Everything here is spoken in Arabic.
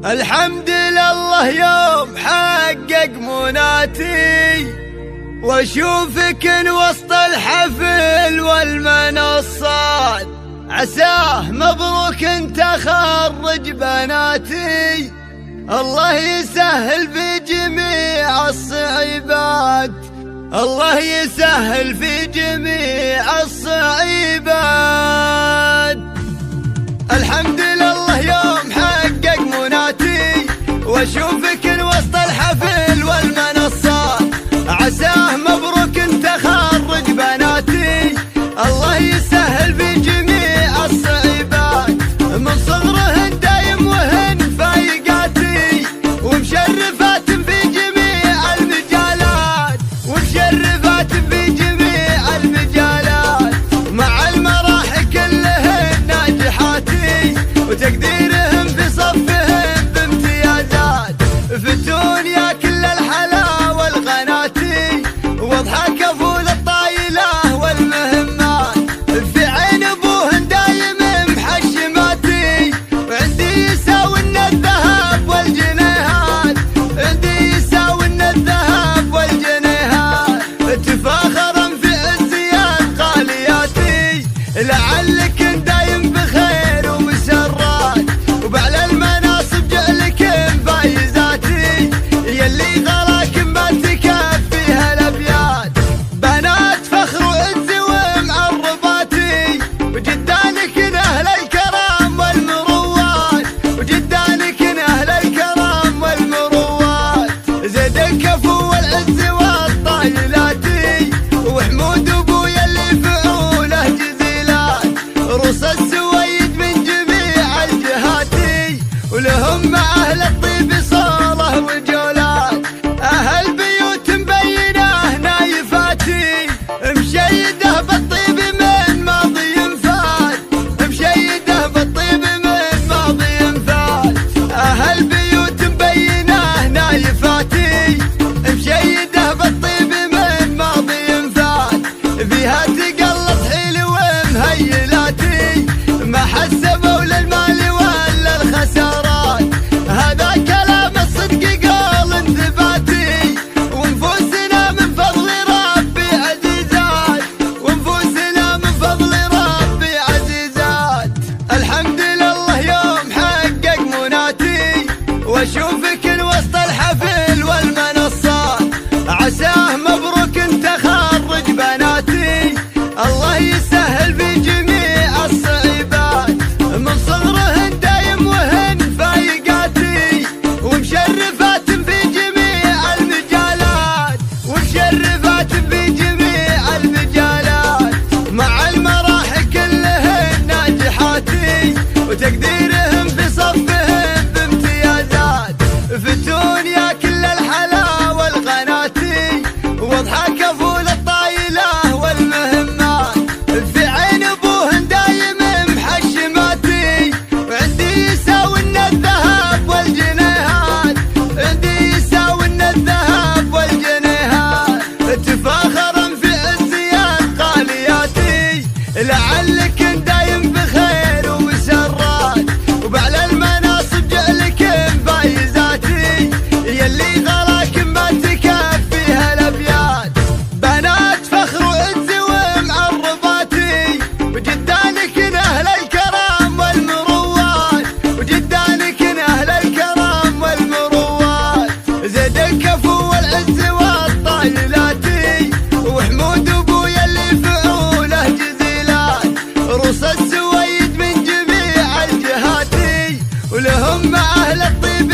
الحمد لله يوم حقق مناتي واشوفك وسط الحفل والمنصات، عساه مبروك انت خرج بناتي، الله يسهل في جميع الصعيبات، الله يسهل في جميع الصعيبات. الحمد لله يوم حقق مناتي واشوفك وسط الحفل والمنصات، عساه مبروك انت خرج بناتي، الله يسهل في جميع الصعيبات، من صغرهن دايم وهن فايقاتي ومشرفات في جميع المجالات، ومشرفات في جميع المجالات، مع المراحل كلهن ناجحاتي وتقديرهم في صفهم بامتيازات، فتون يا كل الحلا والغناتي واضحك فول الطايله والمهمات، في عين ابوهن دايم محشماتي، وعندي يساون الذهب والجنيهات، عندي يساون الذهب والجنيهات، تفاخرا في عزيات غالياتي، لعلك دايم بخير ومسرات، وبعلى المناصب جعلكم فايزاتي، يلي غلاكم ما تكفيها الابيات، بنات فخر وعز ومعرباتي، وجدانك اهل الكرام والمروات، وجدانك اهل الكرام والمروات، زيد الكفو والعز والطايلاتي، وحمود ابويا اللي فعوله جزيلات، روس السويد من جميع الجهاتي، ولهم مع اهل الطيب صاله وجولات، اهل بيوت مبينه نايفاتي، مشيده بالطيب من ماضي فات، مشيده بالطيب من ماضي فات، اهل بيوت مبينه نايفاتي، مشيده بالطيب من ماضي فات، فيها تقلص حيل ومهيلاتي، ما حسبوا للمال ولا الخسارات، هذا كلام الصدق قال انثباتي، ونفوسنا من فضل ربي عزيزات، ونفوسنا من فضل ربي عزيزات. الحمد لله يوم حقق مناتي واشوفك وسط الحفل والمنصات، عساه مبروك انت خرج بناتي، الله يسهل في جميع الصعيبات، من صغرهن دايم وهن فايقاتي ومشرفات في جميع المجالات، ومشرفات في جميع المجالات، مع المراحل كلهن ناجحاتي وتقديرهم في صفهم بامتيازات، فتون يا كل الحلا والغناتي واضحك فول الطايله والمهمات، في عين ابوهن دايم محشماتي، وعندي يساون الذهب والجنيهات، عندي يساون الذهب والجنيهات، تفاخرا في عزيات غالياتي، لعلك دايم بخير ومسرات، وبعلى المناصب جعلكم فايزاتي، يلي غلاكم ما تكفيها الابيات، بنات فخر وعز ومعرباتي، وجدانك اهل الكرام والمروات، وجدانك اهل الكرام والمروات، زيد الكفو والعز والطايلاتي، وحمود ابويا اللي فعوله جزيلات، روس السويد من جميع الجهاتي، ولهم مع اهل الطيب